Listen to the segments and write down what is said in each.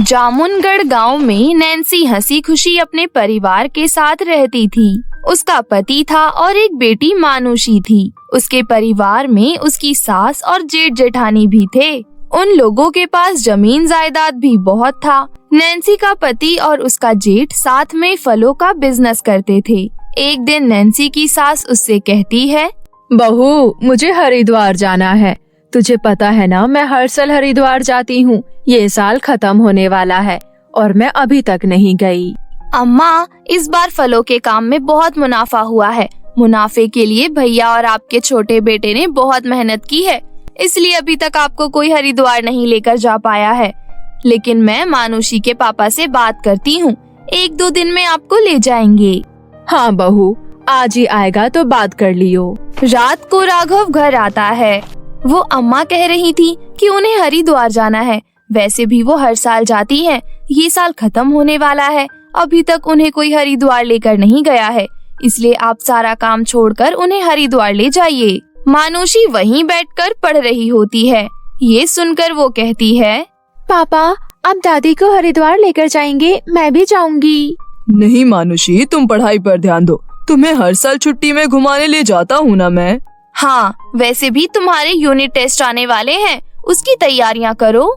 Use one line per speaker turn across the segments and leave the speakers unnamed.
जामुनगढ़ गांव में नैन्सी हंसी खुशी अपने परिवार के साथ रहती थी। उसका पति था और एक बेटी मानुषी थी। उसके परिवार में उसकी सास और जेठ जेठानी भी थे। उन लोगों के पास जमीन जायदाद भी बहुत था। नैन्सी का पति और उसका जेठ साथ में फलों का बिजनेस करते थे। एक दिन नैन्सी की सास उससे कहती है,
बहू, मुझे हरिद्वार जाना है। तुझे पता है ना, मैं हर साल हरिद्वार जाती हूँ। ये साल खत्म होने वाला है और मैं अभी तक नहीं गई।
अम्मा, इस बार फलों के काम में बहुत मुनाफा हुआ है। मुनाफे के लिए भैया और आपके छोटे बेटे ने बहुत मेहनत की है, इसलिए अभी तक आपको कोई हरिद्वार नहीं लेकर जा पाया है। लेकिन मैं मानुषी के पापा से बात करती हूँ, 1-2 दिन में आपको ले जाएंगे।
हाँ बहू, आज ही आएगा तो बात कर लियो।
रात को राघव घर आता है। वो अम्मा कह रही थी कि उन्हें हरिद्वार जाना है। वैसे भी वो हर साल जाती हैं। ये साल खत्म होने वाला है, अभी तक उन्हें कोई हरिद्वार लेकर नहीं गया है, इसलिए आप सारा काम छोड़कर उन्हें हरिद्वार ले जाइए। मानुषी वहीं बैठकर पढ़ रही होती है। ये सुनकर वो कहती है,
पापा, आप दादी को हरिद्वार लेकर जाएंगे? मैं भी जाऊंगी।
नहीं मानुषी, तुम पढ़ाई पर ध्यान दो। तुम्हें हर साल छुट्टी में घुमाने ले जाता हूँ ना मैं।
हाँ, वैसे भी तुम्हारे यूनिट टेस्ट आने वाले हैं, उसकी तैयारियां करो।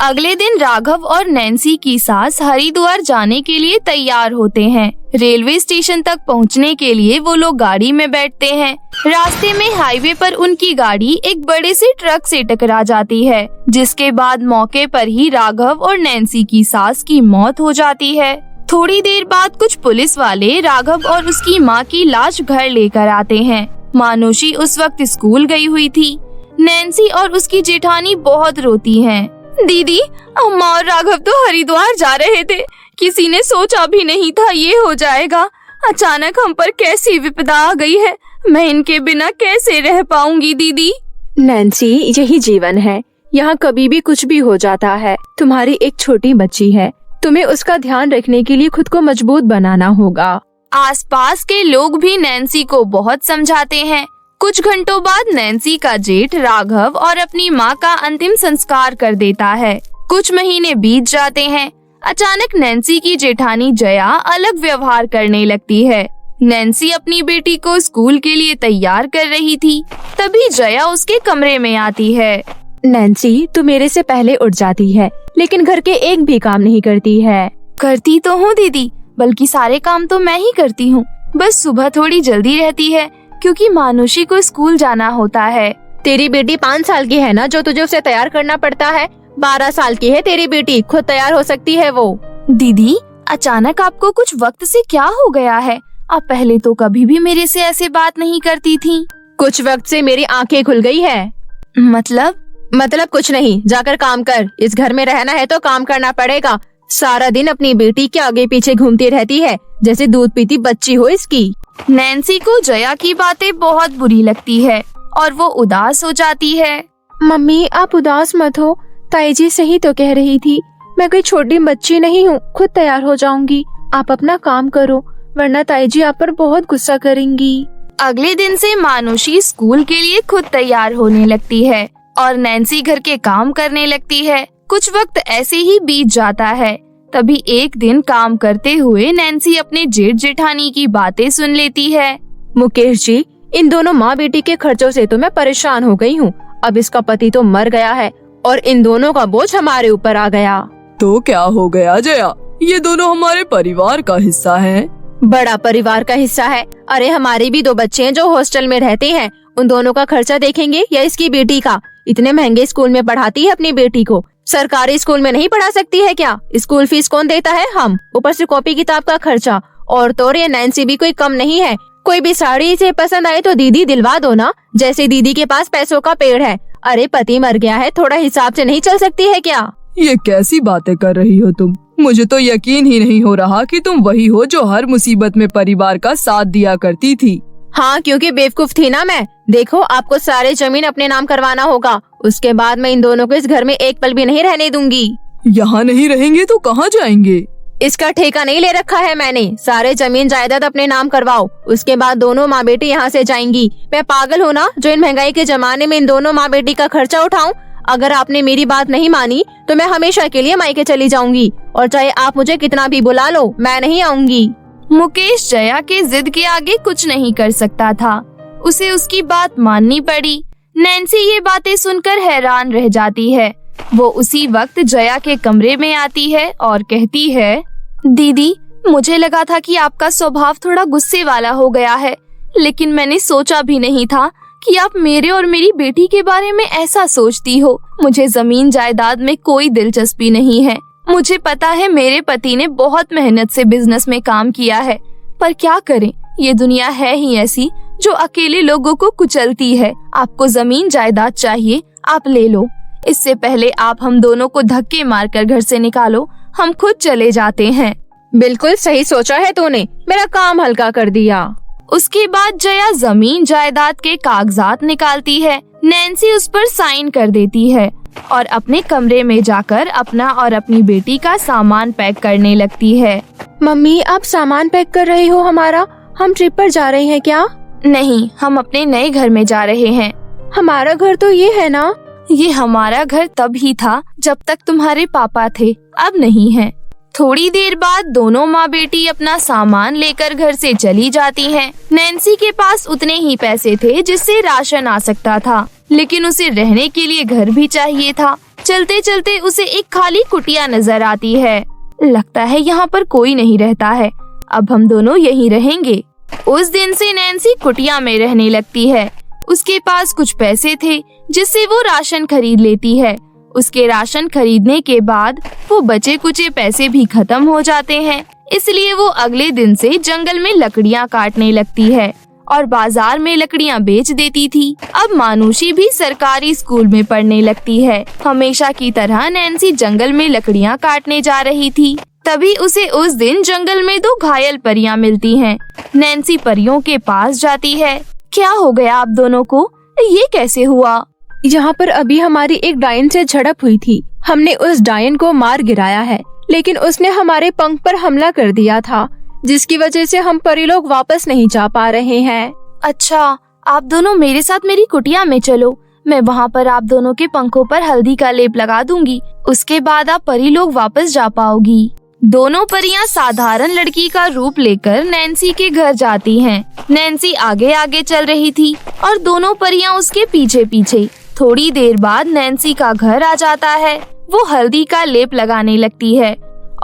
अगले दिन राघव और नैन्सी की सास हरिद्वार जाने के लिए तैयार होते हैं। रेलवे स्टेशन तक पहुंचने के लिए वो लोग गाड़ी में बैठते हैं। रास्ते में हाईवे पर उनकी गाड़ी एक बड़े से ट्रक से टकरा जाती है, जिसके बाद मौके पर ही राघव और नैन्सी की सास की मौत हो जाती है। थोड़ी देर बाद कुछ पुलिस वाले राघव और उसकी माँ की लाश घर लेकर आते हैं। मानुषी उस वक्त स्कूल गई हुई थी। नैन्सी और उसकी जेठानी बहुत रोती हैं। दीदी, अम्मा और राघव तो हरिद्वार जा रहे थे। किसी ने सोचा भी नहीं था ये हो जाएगा। अचानक हम पर कैसी विपदा आ गई है। मैं इनके बिना कैसे रह पाऊंगी दीदी।
नैन्सी, यही जीवन है। यहाँ कभी भी कुछ भी हो जाता है। तुम्हारी एक छोटी बच्ची है, तुम्हें उसका ध्यान रखने के लिए खुद को मजबूत बनाना होगा।
आसपास के लोग भी नैन्सी को बहुत समझाते हैं। कुछ घंटों बाद नैन्सी का जेठ राघव और अपनी माँ का अंतिम संस्कार कर देता है। कुछ महीने बीत जाते हैं। अचानक नैन्सी की जेठानी जया अलग व्यवहार करने लगती है। नैन्सी अपनी बेटी को स्कूल के लिए तैयार कर रही थी, तभी जया उसके कमरे में आती है।
नैन्सी, तू मेरे से पहले उठ जाती है, लेकिन घर के एक भी काम नहीं करती है।
करती तो हूँ दीदी, बल्कि सारे काम तो मैं ही करती हूँ। बस सुबह थोड़ी जल्दी रहती है, क्योंकि मानुषी को स्कूल जाना होता है।
तेरी बेटी 5 साल की है ना, जो तुझे उसे तैयार करना पड़ता है। 12 साल की है तेरी बेटी, खुद तैयार हो सकती है वो।
दीदी, अचानक आपको कुछ वक्त से क्या हो गया है? आप पहले तो कभी भी मेरे से ऐसे बात नहीं करती थी।
कुछ वक्त से मेरी आंखें खुल गई है। मतलब कुछ नहीं, जाकर काम कर। इस घर में रहना है तो काम करना पड़ेगा। सारा दिन अपनी बेटी के आगे पीछे घूमती रहती है, जैसे दूध पीती बच्ची हो इसकी।
नैन्सी को जया की बातें बहुत बुरी लगती है और वो उदास हो जाती है।
मम्मी, आप उदास मत हो। ताई जी सही तो कह रही थी। मैं कोई छोटी बच्ची नहीं हूँ, खुद तैयार हो जाऊंगी। आप अपना काम करो, वरना ताई जी आप पर बहुत गुस्सा करेंगी।
अगले दिन से मानुषी स्कूल के लिए खुद तैयार होने लगती है और नैन्सी घर के काम करने लगती है। कुछ वक्त ऐसे ही बीत जाता है। तभी एक दिन काम करते हुए नैन्सी अपने जेठ जेठानी की बातें सुन लेती है।
मुकेश जी, इन दोनों माँ बेटी के खर्चों से तो मैं परेशान हो गई हूँ। अब इसका पति तो मर गया है और इन दोनों का बोझ हमारे ऊपर आ गया।
तो क्या हो गया जया? ये दोनों हमारे परिवार का हिस्सा हैं।
बड़ा परिवार का हिस्सा है। अरे हमारे भी 2 बच्चे हैं जो हॉस्टल में रहते हैं। उन दोनों का खर्चा देखेंगे या इसकी बेटी का? इतने महंगे स्कूल में पढ़ाती है अपनी बेटी को। सरकारी स्कूल में नहीं पढ़ा सकती है क्या? स्कूल फीस कौन देता है? हम। ऊपर से कॉपी किताब का खर्चा। और तो ये नैन्सी भी कोई कम नहीं है। कोई भी साड़ी इसे पसंद आए तो दीदी दिलवा दो ना, जैसे दीदी के पास पैसों का पेड़ है। अरे पति मर गया है, थोड़ा हिसाब से नहीं चल सकती है क्या?
ये कैसी बातें कर रही हो तुम? मुझे तो यकीन ही नहीं हो रहा कि तुम वही हो जो हर मुसीबत में परिवार का साथ दिया करती थी।
हाँ, क्योंकि बेवकूफ थी ना मैं। देखो, आपको सारे जमीन अपने नाम करवाना होगा। उसके बाद मैं इन दोनों को इस घर में एक पल भी नहीं रहने दूंगी।
यहाँ नहीं रहेंगे तो कहाँ जाएंगे?
इसका ठेका नहीं ले रखा है मैंने। सारे जमीन जायदाद अपने नाम करवाओ, उसके बाद दोनों माँ बेटी यहाँ से जाएंगी। मैं पागल हूँ ना जो इन महंगाई के जमाने में इन दोनों माँ बेटी का खर्चा उठाऊं? अगर आपने मेरी बात नहीं मानी तो मैं हमेशा के लिए मायके चली जाऊंगी, और चाहे आप मुझे कितना भी बुला लो, मैं नहीं आऊंगी।
मुकेश जया के जिद के आगे कुछ नहीं कर सकता था। उसे उसकी बात माननी पड़ी। नैन्सी ये बातें सुनकर हैरान रह जाती है। वो उसी वक्त जया के कमरे में आती है और कहती है, दीदी, मुझे लगा था कि आपका स्वभाव थोड़ा गुस्से वाला हो गया है, लेकिन मैंने सोचा भी नहीं था कि आप मेरे और मेरी बेटी के बारे में ऐसा सोचती हो। मुझे जमीन जायदाद में कोई दिलचस्पी नहीं है। मुझे पता है मेरे पति ने बहुत मेहनत से बिजनेस में काम किया है, पर क्या करें, ये दुनिया है ही ऐसी जो अकेले लोगों को कुचलती है। आपको जमीन जायदाद चाहिए, आप ले लो। इससे पहले आप हम दोनों को धक्के मारकर घर से निकालो, हम खुद चले जाते हैं।
बिल्कुल सही सोचा है तूने, मेरा काम हल्का कर दिया।
उसके बाद जया जमीन जायदाद के कागजात निकालती है। नैन्सी उस पर साइन कर देती है और अपने कमरे में जाकर अपना और अपनी बेटी का सामान पैक करने लगती है।
मम्मी, आप सामान पैक कर रही हो हमारा? हम ट्रिप पर जा रहे हैं क्या?
नहीं, हम अपने नए घर में जा रहे हैं।
हमारा घर तो ये है ना?
ये हमारा घर तब ही था जब तक तुम्हारे पापा थे, अब नहीं है। थोड़ी देर बाद दोनों माँ बेटी अपना सामान लेकर घर से चली जाती हैं। नैन्सी के पास उतने ही पैसे थे जिससे राशन आ सकता था, लेकिन उसे रहने के लिए घर भी चाहिए था। चलते चलते उसे एक खाली कुटिया नजर आती है। लगता है यहाँ पर कोई नहीं रहता है, अब हम दोनों यहीं रहेंगे। उस दिन से नैन्सी कुटिया में रहने लगती है। उसके पास कुछ पैसे थे जिससे वो राशन खरीद लेती है। उसके राशन खरीदने के बाद वो बचे कुचे पैसे भी खत्म हो जाते हैं, इसलिए वो अगले दिन से जंगल में लकड़ियाँ काटने लगती है और बाजार में लकड़ियाँ बेच देती थी। अब मानुषी भी सरकारी स्कूल में पढ़ने लगती है। हमेशा की तरह नैन्सी जंगल में लकड़ियाँ काटने जा रही थी। तभी उसे उस दिन जंगल में दो घायल परियां मिलती हैं। नैन्सी परियों के पास जाती है। क्या हो गया आप दोनों को? ये कैसे हुआ?
यहाँ पर अभी हमारी एक डायन से झड़प हुई थी। हमने उस डायन को मार गिराया है, लेकिन उसने हमारे पंख पर हमला कर दिया था, जिसकी वजह से हम परी लोग वापस नहीं जा पा रहे हैं।
अच्छा, आप दोनों मेरे साथ मेरी कुटिया में चलो। मैं वहाँ पर आप दोनों के पंखों पर हल्दी का लेप लगा दूंगी। उसके बाद आप परी लोग वापस जा पाओगी। दोनों परियां साधारण लड़की का रूप लेकर नैन्सी के घर जाती हैं। नैन्सी आगे आगे चल रही थी और दोनों परियां उसके पीछे पीछे। थोड़ी देर बाद नैन्सी का घर आ जाता है। वो हल्दी का लेप लगाने लगती है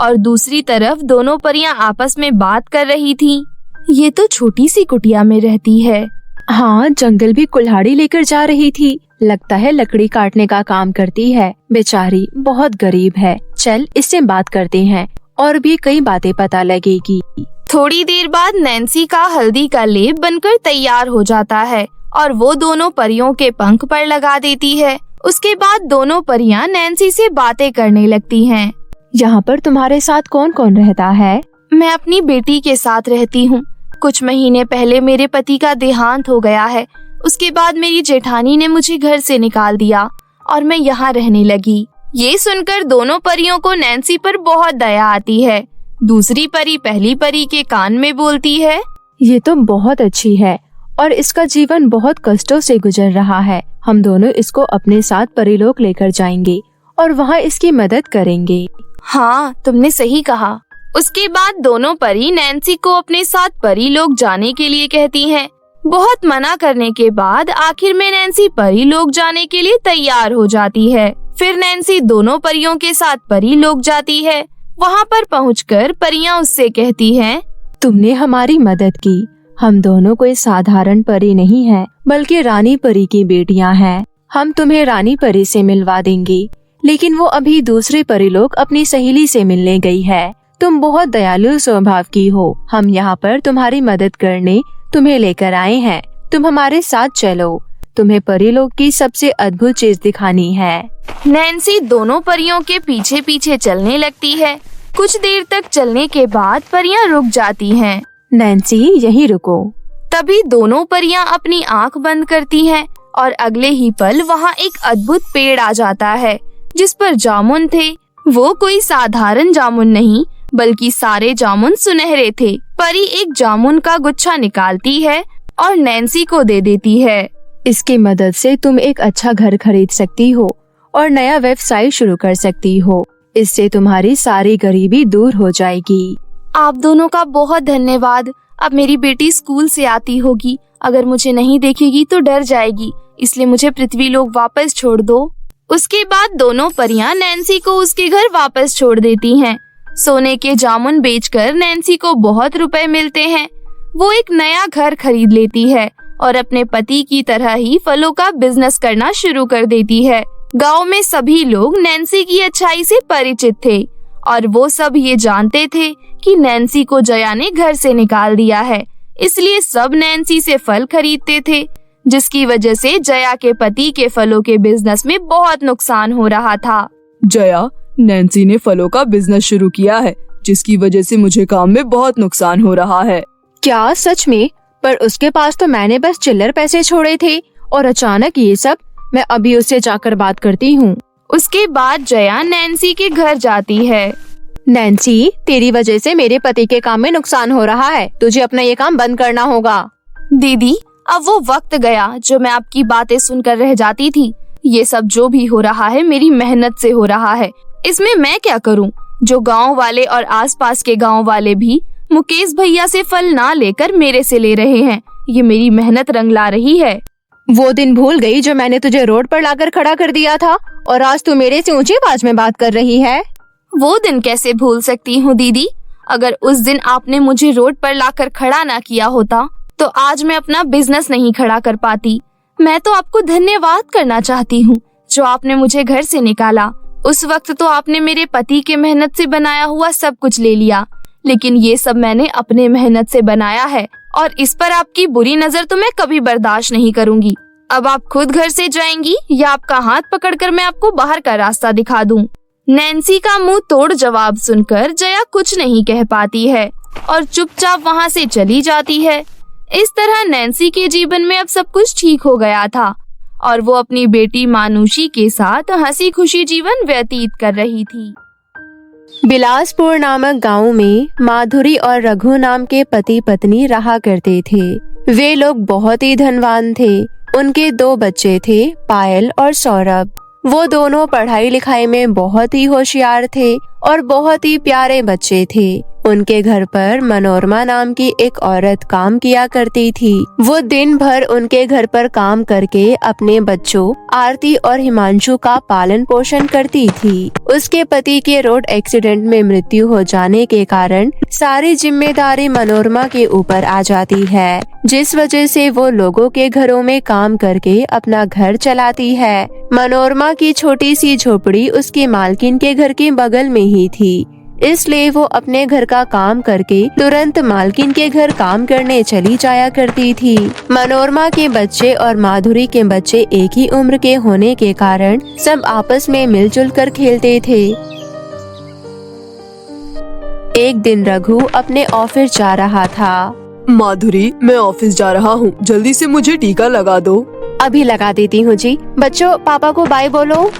और दूसरी तरफ दोनों परियां आपस में बात कर रही थी। ये तो छोटी सी कुटिया में रहती है।
हाँ, जंगल भी कुल्हाड़ी लेकर जा रही थी। लगता है लकड़ी काटने का काम करती है। बेचारी बहुत गरीब है। चल, इससे बात करते हैं और भी कई बातें पता लगेगी।
थोड़ी देर बाद नैन्सी का हल्दी का लेप बनकर तैयार हो जाता है और वो दोनों परियों के पंख पर लगा देती है। उसके बाद दोनों परियां नैन्सी से बातें करने लगती हैं।
यहाँ पर तुम्हारे साथ कौन कौन रहता है?
मैं अपनी बेटी के साथ रहती हूँ। कुछ महीने पहले मेरे पति का देहांत हो गया है। उसके बाद मेरी जेठानी ने मुझे घर से निकाल दिया और मैं यहाँ रहने लगी। ये सुनकर दोनों परियों को नैन्सी पर बहुत दया आती है। दूसरी परी पहली परी के कान में बोलती है,
ये तो बहुत अच्छी है और इसका जीवन बहुत कष्टों से गुजर रहा है। हम दोनों इसको अपने साथ परीलोक लेकर जाएंगे और वहाँ इसकी मदद करेंगे।
हाँ, तुमने सही कहा। उसके बाद दोनों परी नैन्सी को अपने साथ परीलोक जाने के लिए कहती हैं। बहुत मना करने के बाद आखिर में नैन्सी परीलोक जाने के लिए तैयार हो जाती है। फिर नैन्सी दोनों परियों के साथ परीलोक जाती है। वहाँ पर पहुंचकर परियां उससे कहती हैं,
तुमने हमारी मदद की। हम दोनों कोई साधारण परी नहीं है, बल्कि रानी परी की बेटियां हैं। हम तुम्हें रानी परी से मिलवा देंगे, लेकिन वो अभी दूसरे परीलोक अपनी सहेली से मिलने गई है। तुम बहुत दयालु स्वभाव की हो। हम यहाँ पर तुम्हारी मदद करने तुम्हें लेकर आए हैं। तुम हमारे साथ चलो। तुम्हें परीलोक की सबसे अद्भुत चीज दिखानी है।
नैन्सी दोनों परियों के पीछे पीछे चलने लगती है। कुछ देर तक चलने के बाद परियां रुक जाती हैं।
नैन्सी, यहीं रुको।
तभी दोनों परियां अपनी आंख बंद करती हैं और अगले ही पल वहाँ एक अद्भुत पेड़ आ जाता है जिस पर जामुन थे। वो कोई साधारण जामुन नहीं, बल्कि सारे जामुन सुनहरे थे। परी एक जामुन का गुच्छा निकालती है और नैन्सी को दे देती है।
इसकी मदद से तुम एक अच्छा घर खरीद सकती हो और नया वेबसाइट शुरू कर सकती हो। इससे तुम्हारी सारी गरीबी दूर हो जाएगी।
आप दोनों का बहुत धन्यवाद। अब मेरी बेटी स्कूल से आती होगी, अगर मुझे नहीं देखेगी तो डर जाएगी, इसलिए मुझे पृथ्वी लोक वापस छोड़ दो। उसके बाद दोनों परियां नैन्सी को उसके घर वापस छोड़ देती हैं। सोने के जामुन बेचकर नैन्सी को बहुत रुपए मिलते हैं। वो एक नया घर खरीद लेती है और अपने पति की तरह ही फलों का बिजनेस करना शुरू कर देती है। गांव में सभी लोग नैन्सी की अच्छाई से परिचित थे और वो सब ये जानते थे कि नैन्सी को जया ने घर से निकाल दिया है, इसलिए सब नैन्सी से फल खरीदते थे, जिसकी वजह से जया के पति के फलों के बिजनेस में बहुत नुकसान हो रहा था।
जया, नैन्सी ने फलों का बिजनेस शुरू किया है, जिसकी वजह से मुझे काम में बहुत नुकसान हो रहा है।
क्या सच में? पर उसके पास तो मैंने बस चिल्लर पैसे छोड़े थे और अचानक ये सब। मैं अभी उससे जाकर बात करती हूँ।
उसके बाद जया नैन्सी के घर जाती है।
नैन्सी, तेरी वजह से मेरे पति के काम में नुकसान हो रहा है, तुझे अपना ये काम बंद करना होगा।
दीदी, अब वो वक्त गया जो मैं आपकी बातें सुनकर रह जाती थी। ये सब जो भी हो रहा है मेरी मेहनत से हो रहा है, इसमें मैं क्या करूं? जो गांव वाले और आसपास के गांव वाले भी मुकेश भैया से फल ना लेकर मेरे से ले रहे हैं। ये मेरी मेहनत रंग ला रही है।
वो दिन भूल गई जो मैंने तुझे रोड पर लाकर खड़ा कर दिया था और आज तू मेरे से ऊंची आवाज में बात कर रही है।
वो दिन कैसे भूल सकती हूँ दीदी? अगर उस दिन आपने मुझे रोड पर लाकर खड़ा ना किया होता तो आज मैं अपना बिजनेस नहीं खड़ा कर पाती। मैं तो आपको धन्यवाद करना चाहती हूँ जो आपने मुझे घर से निकाला। उस वक्त तो आपने मेरे पति के मेहनत से बनाया हुआ सब कुछ ले लिया, लेकिन ये सब मैंने अपने मेहनत से बनाया है और इस पर आपकी बुरी नजर तो मैं कभी बर्दाश्त नहीं करूंगी। अब आप खुद घर से जाएंगी या आपका हाथ पकड़कर मैं आपको बाहर का रास्ता दिखा दूं? नैन्सी का मुंह तोड़ जवाब सुनकर जया कुछ नहीं कह पाती है और चुपचाप वहां से चली जाती है। इस तरह नैन्सी के जीवन में अब सब कुछ ठीक हो गया था और वो अपनी बेटी मानुषी के साथ हंसी खुशी जीवन व्यतीत कर रही थी।
बिलासपुर नामक गांव में माधुरी और रघु नाम के पति पत्नी रहा करते थे। वे लोग बहुत ही धनवान थे। उनके 2 बच्चे थे, पायल और सौरभ। वो दोनों पढ़ाई लिखाई में बहुत ही होशियार थे और बहुत ही प्यारे बच्चे थे। उनके घर पर मनोरमा नाम की एक औरत काम किया करती थी। वो दिन भर उनके घर पर काम करके अपने बच्चों आरती और हिमांशु का पालन पोषण करती थी। उसके पति के रोड एक्सीडेंट में मृत्यु हो जाने के कारण सारी जिम्मेदारी मनोरमा के ऊपर आ जाती है, जिस वजह से वो लोगों के घरों में काम करके अपना घर चलाती है। मनोरमा की छोटी सी झोपड़ी उसकी मालकिन के घर के बगल में ही थी, इसलिए वो अपने घर का काम करके तुरंत मालकिन के घर काम करने चली जाया करती थी। मनोरमा के बच्चे और माधुरी के बच्चे एक ही उम्र के होने के कारण सब आपस में मिलजुल कर खेलते थे। एक दिन रघु अपने ऑफिस जा रहा था।
माधुरी, मैं ऑफिस जा रहा हूँ, जल्दी से मुझे टीका लगा दो।
अभी लगा देती हूँ जी। बच्चों, पापा को बाय बोलो।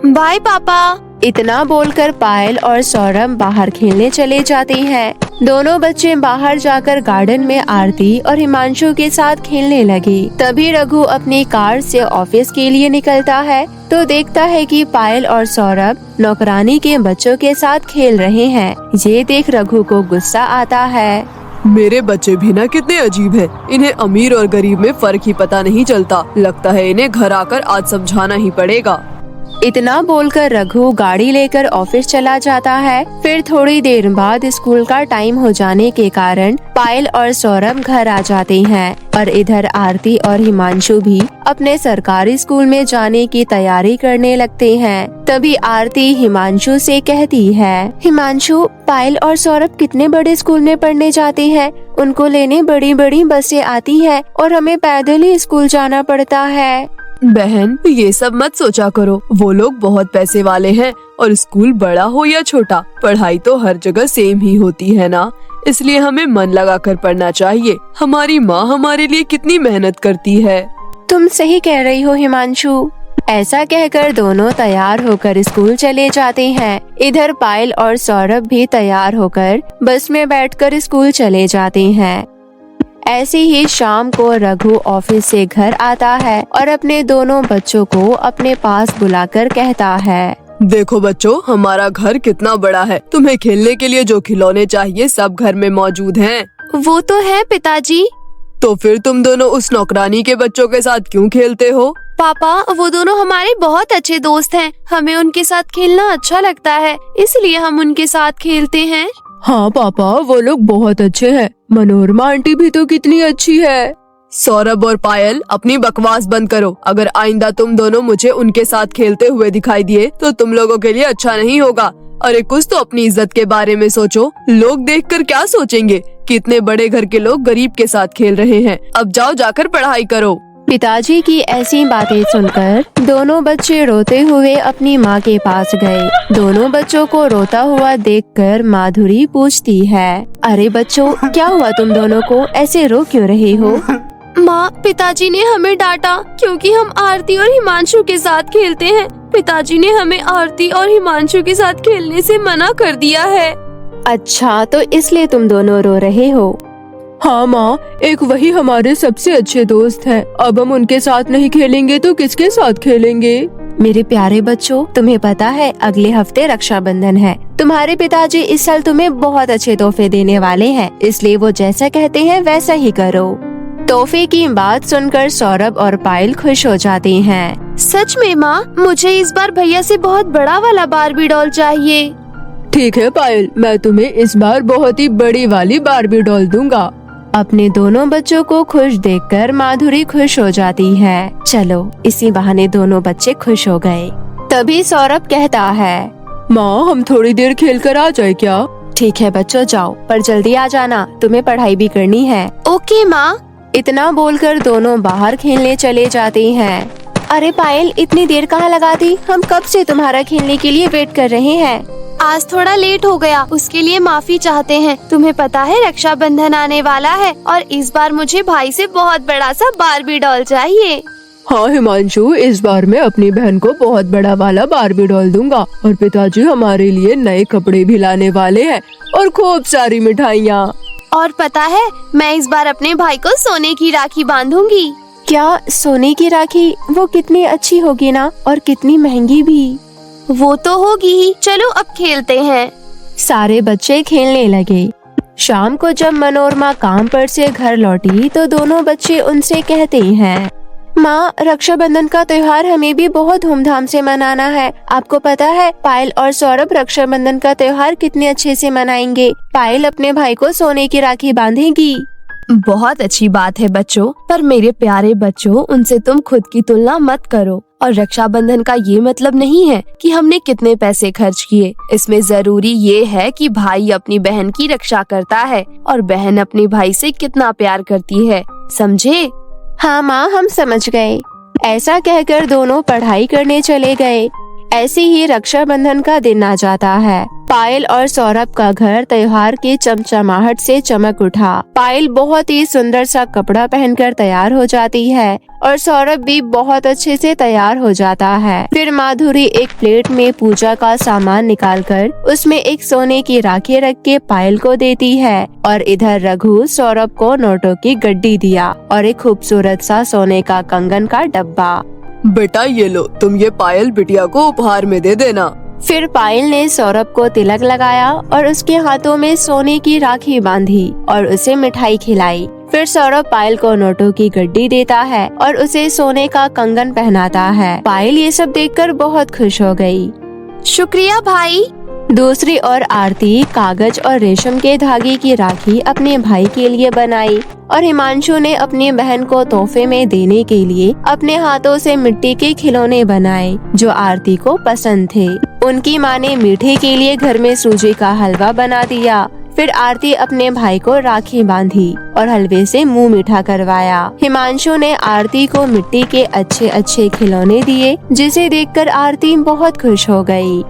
बाय पापा।
इतना बोलकर पायल और सौरभ बाहर खेलने चले जाते हैं। दोनों बच्चे बाहर जाकर गार्डन में आरती और हिमांशु के साथ खेलने लगे। तभी रघु अपनी कार से ऑफिस के लिए निकलता है तो देखता है कि पायल और सौरभ नौकरानी के बच्चों के साथ खेल रहे हैं। ये देख रघु को गुस्सा आता है।
मेरे बच्चे भी ना कितने अजीब हैं। इन्हें अमीर और गरीब में फर्क ही पता नहीं चलता। लगता है इन्हें घर आकर आज समझाना ही पड़ेगा।
इतना बोलकर रघु गाड़ी लेकर ऑफिस चला जाता है। फिर थोड़ी देर बाद स्कूल का टाइम हो जाने के कारण पायल और सौरभ घर आ जाते हैं और इधर आरती और हिमांशु भी अपने सरकारी स्कूल में जाने की तैयारी करने लगते हैं। तभी आरती हिमांशु से कहती है, हिमांशु, पायल और सौरभ कितने बड़े स्कूल में पढ़ने जाते हैं। उनको लेने बड़ी बड़ी बसें आती है और हमें पैदल ही स्कूल जाना पड़ता है।
बहन, ये सब मत सोचा करो। वो लोग बहुत पैसे वाले हैं और स्कूल बड़ा हो या छोटा, पढ़ाई तो हर जगह सेम ही होती है ना, इसलिए हमें मन लगा कर पढ़ना चाहिए। हमारी माँ हमारे लिए कितनी मेहनत करती है।
तुम सही कह रही हो हिमांशु। ऐसा कहकर दोनों तैयार होकर स्कूल चले जाते हैं। इधर पायल और सौरभ भी तैयार होकर बस में बैठकर स्कूल चले जाते हैं। ऐसे ही शाम को रघु ऑफिस से घर आता है और अपने दोनों बच्चों को अपने पास बुलाकर कहता है,
देखो बच्चों, हमारा घर कितना बड़ा है। तुम्हें खेलने के लिए जो खिलौने चाहिए सब घर में मौजूद हैं।
वो तो है पिताजी।
तो फिर तुम दोनों उस नौकरानी के बच्चों के साथ क्यों खेलते हो?
पापा, वो दोनों हमारे बहुत अच्छे दोस्त हैं। हमें उनके साथ खेलना अच्छा लगता है, इसलिए हम उनके साथ खेलते हैं।
हाँ पापा, वो लोग बहुत अच्छे हैं। मनोरमा आंटी भी तो कितनी अच्छी है।
सौरभ और पायल, अपनी बकवास बंद करो। अगर आइंदा तुम दोनों मुझे उनके साथ खेलते हुए दिखाई दिए तो तुम लोगों के लिए अच्छा नहीं होगा। अरे कुछ तो अपनी इज्जत के बारे में सोचो। लोग देखकर क्या सोचेंगे कि इतने बड़े घर के लोग गरीब के साथ खेल रहे हैं। अब जाओ, जाकर पढ़ाई करो।
पिताजी की ऐसी बातें सुनकर दोनों बच्चे रोते हुए अपनी माँ के पास गए। दोनों बच्चों को रोता हुआ देखकर माधुरी पूछती है, अरे बच्चों, क्या हुआ तुम दोनों को? ऐसे रो क्यों रहे हो?
माँ, पिताजी ने हमें डांटा क्योंकि हम आरती और हिमांशु के साथ खेलते हैं। पिताजी ने हमें आरती और हिमांशु के साथ खेलने से मना कर दिया है।
अच्छा, तो इसलिए तुम दोनों रो रहे हो? हाँ माँ, एक वही हमारे सबसे अच्छे दोस्त हैं। अब हम उनके साथ नहीं खेलेंगे तो किसके साथ खेलेंगे? मेरे प्यारे बच्चों, तुम्हें पता है अगले हफ्ते रक्षाबंधन है। तुम्हारे पिताजी इस साल तुम्हें बहुत अच्छे तोहफे देने वाले हैं, इसलिए वो जैसा कहते हैं वैसा ही करो। तोहफे की बात सुनकर सौरभ और पायल खुश हो जाते हैं।
सच में माँ, मुझे इस बार भैया से बहुत बड़ा वाला बारबी डॉल चाहिए।
ठीक है पायल, मैं तुम्हें इस बार बहुत ही बड़ी वाली बारबी डॉल दूंगा। अपने दोनों बच्चों को खुश देखकर माधुरी खुश हो जाती है। चलो, इसी बहाने दोनों बच्चे खुश हो गए। तभी सौरभ कहता है, माँ, हम थोड़ी देर खेल कर आ जाए क्या? ठीक है बच्चों, जाओ, पर जल्दी आ जाना, तुम्हें पढ़ाई भी करनी है।
ओके माँ।
इतना बोलकर दोनों बाहर खेलने चले जाते हैं। अरे पायल, इतनी देर कहाँ लगा दी? हम कब से तुम्हारा खेलने के लिए वेट कर रहे हैं।
आज थोड़ा लेट हो गया, उसके लिए माफी चाहते हैं। तुम्हें पता है रक्षाबंधन आने वाला है और इस बार मुझे भाई से बहुत बड़ा सा बारबी डॉल चाहिए।
हाँ हिमांशु, इस बार मैं अपनी बहन को बहुत बड़ा वाला बारबी डॉल दूंगा और पिताजी हमारे लिए नए कपड़े भी लाने वाले हैं और खूब सारी मिठाइयाँ।
और पता है, मैं इस बार अपने भाई को सोने की राखी बांधूंगी।
क्या सोने की राखी? वो कितनी अच्छी होगी ना, और कितनी महंगी भी।
वो तो होगी ही। चलो अब खेलते हैं।
सारे बच्चे खेलने लगे। शाम को जब मनोरमा काम पर से घर लौटी तो दोनों बच्चे उनसे कहते हैं, माँ, रक्षाबंधन का त्योहार हमें भी बहुत धूमधाम से मनाना है। आपको पता है पायल और सौरभ रक्षाबंधन का त्योहार कितने अच्छे से मनाएंगे। पायल अपने भाई को सोने की राखी बांधेगी।
बहुत अच्छी बात है बच्चों, पर मेरे प्यारे बच्चों, उनसे तुम खुद की तुलना मत करो। और रक्षाबंधन का ये मतलब नहीं है कि हमने कितने पैसे खर्च किए। इसमें जरूरी ये है कि भाई अपनी बहन की रक्षा करता है और बहन अपने भाई से कितना प्यार करती है, समझे?
हाँ माँ, हम समझ गए। ऐसा कहकर दोनों पढ़ाई करने चले गए। ऐसे ही रक्षाबंधन का दिन आ जाता है। पायल और सौरभ का घर त्योहार के चमचमाहट से चमक उठा। पायल बहुत ही सुंदर सा कपड़ा पहनकर तैयार हो जाती है और सौरभ भी बहुत अच्छे से तैयार हो जाता है। फिर माधुरी एक प्लेट में पूजा का सामान निकालकर उसमें एक सोने की राखी रख के पायल को देती है और इधर रघु सौरभ को नोटों की गड्डी दिया और एक खूबसूरत सा सोने का कंगन का डब्बा।
बेटा ये लो, तुम ये पायल बिटिया को उपहार में दे देना।
फिर पायल ने सौरभ को तिलक लगाया और उसके हाथों में सोने की राखी बांधी और उसे मिठाई खिलाई। फिर सौरभ पायल को नोटों की गड्डी देता है और उसे सोने का कंगन पहनाता है। पायल ये सब देखकर बहुत खुश हो गई।
शुक्रिया भाई।
दूसरी ओर आरती कागज और रेशम के धागे की राखी अपने भाई के लिए बनाई और हिमांशु ने अपनी बहन को तोहफे में देने के लिए अपने हाथों से मिट्टी के खिलौने बनाए जो आरती को पसंद थे। उनकी माँ ने मीठे के लिए घर में सूजी का हलवा बना दिया। फिर आरती अपने भाई को राखी बांधी और हलवे से मुंह मीठा करवाया। हिमांशु ने आरती को मिट्टी के अच्छे अच्छे खिलौने दिए जिसे देखकर आरती बहुत खुश हो गई।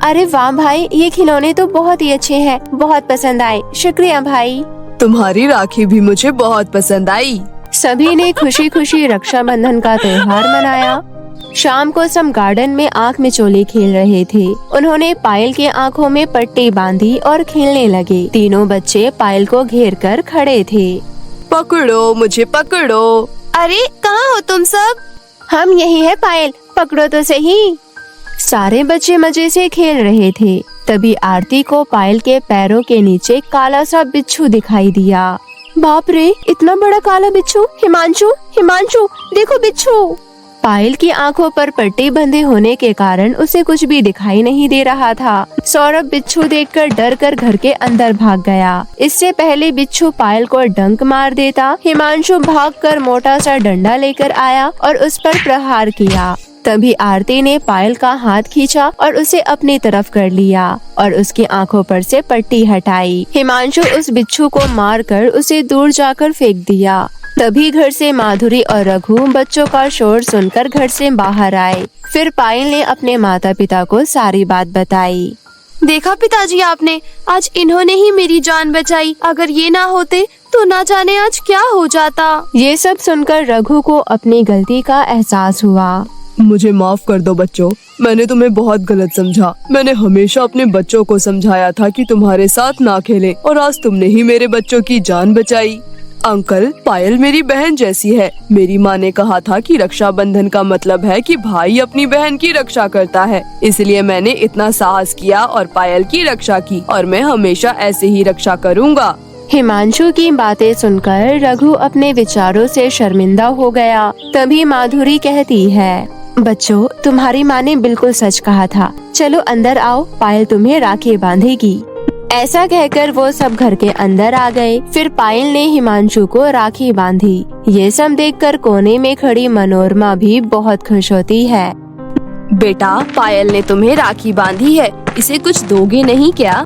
अरे वाह भाई, ये खिलौने तो बहुत ही अच्छे हैं, बहुत पसंद आए। शुक्रिया भाई।
तुम्हारी राखी भी मुझे बहुत पसंद आई।
सभी ने खुशी खुशी रक्षाबंधन का त्योहार मनाया। शाम को सब गार्डन में आँख मिचोली खेल रहे थे। उन्होंने पायल के आँखों में पट्टी बांधी और खेलने लगे। तीनों बच्चे पायल को घेर कर खड़े थे।
पकड़ो, मुझे पकड़ो।
अरे कहाँ हो तुम सब?
हम यही है पायल, पकड़ो तो सही। सारे बच्चे मजे से खेल रहे थे। तभी आरती को पायल के पैरों के नीचे काला सा बिच्छू दिखाई दिया। बाप रे, इतना बड़ा काला बिच्छू! हिमांशु, हिमांशु, देखो बिच्छू! पायल की आंखों पर पट्टी बंधे होने के कारण उसे कुछ भी दिखाई नहीं दे रहा था। सौरभ बिच्छू देखकर डर कर घर के अंदर भाग गया। इससे पहले बिच्छू पायल को डंक मार देता, हिमांशु भागकर मोटा सा डंडा लेकर आया और उस पर प्रहार किया। तभी आरती ने पायल का हाथ खींचा और उसे अपनी तरफ कर लिया और उसकी आंखों पर से पट्टी हटाई। हिमांशु उस बिच्छू को मारकर उसे दूर जाकर फेंक दिया। तभी घर से माधुरी और रघु बच्चों का शोर सुनकर घर से बाहर आए। फिर पायल ने अपने माता पिता को सारी बात बताई।
देखा पिताजी आपने, आज इन्होंने ही मेरी जान बचाई। अगर ये ना होते तो ना जाने आज क्या हो जाता।
ये सब सुनकर रघु को अपनी गलती का एहसास हुआ।
मुझे माफ कर दो बच्चों, मैंने तुम्हें बहुत गलत समझा। मैंने हमेशा अपने बच्चों को समझाया था कि तुम्हारे साथ ना खेलें, और आज तुमने ही मेरे बच्चों की जान बचाई। अंकल, पायल मेरी बहन जैसी है। मेरी माँ ने कहा था कि रक्षाबंधन का मतलब है कि भाई अपनी बहन की रक्षा करता है, इसलिए मैंने इतना साहस किया और पायल की रक्षा की, और मैं हमेशा ऐसे ही रक्षा करूँगा।
हिमांशु की बातें सुनकर रघु अपने विचारों से शर्मिंदा हो गया। तभी माधुरी कहती है, बच्चों, तुम्हारी माँ ने बिल्कुल सच कहा था। चलो अंदर आओ, पायल तुम्हें राखी बांधेगी। ऐसा कहकर वो सब घर के अंदर आ गए। फिर पायल ने हिमांशु को राखी बांधी। ये सब देखकर कोने में खड़ी मनोरमा भी बहुत खुश होती है।
बेटा, पायल ने तुम्हें राखी बांधी है, इसे कुछ दोगे नहीं क्या?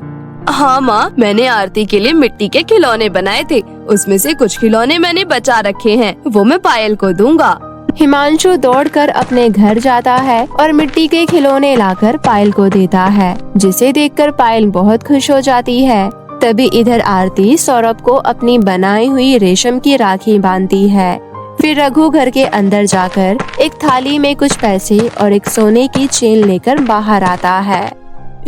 हाँ माँ, मैंने आरती के लिए मिट्टी के खिलौने बनाए थे, उसमें से कुछ खिलौने मैंने बचा रखे हैं, वो मैं पायल को दूंगा।
हिमांशु दौड़कर अपने घर जाता है और मिट्टी के खिलौने लाकर पायल को देता है, जिसे देखकर पायल बहुत खुश हो जाती है। तभी इधर आरती सौरभ को अपनी बनाई हुई रेशम की राखी बांधती है। फिर रघु घर के अंदर जाकर एक थाली में कुछ पैसे और एक सोने की चेन लेकर बाहर आता है।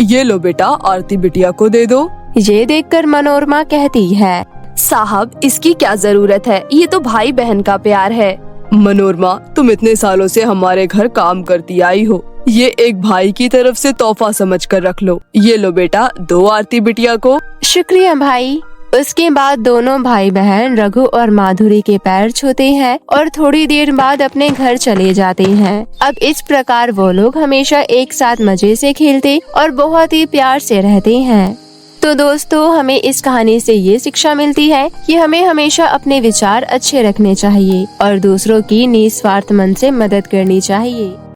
ये लो बेटा, आरती बिटिया को दे दो।
ये देखकर मनोरमा कहती है,
साहब, इसकी क्या जरूरत है? ये तो भाई बहन का प्यार है।
मनोरमा, तुम इतने सालों से हमारे घर काम करती आई हो, ये एक भाई की तरफ से तोहफा समझकर रख लो। ये लो बेटा, दो आरती बिटिया को।
शुक्रिया भाई। उसके बाद दोनों भाई बहन रघु और माधुरी के पैर छूते हैं और थोड़ी देर बाद अपने घर चले जाते हैं। अब इस प्रकार वो लोग हमेशा एक साथ मजे से खेलते और बहुत ही प्यार से रहते हैं। तो दोस्तों, हमें इस कहानी से ये शिक्षा मिलती है कि हमें हमेशा अपने विचार अच्छे रखने चाहिए और दूसरों की निस्वार्थ मन से मदद करनी चाहिए।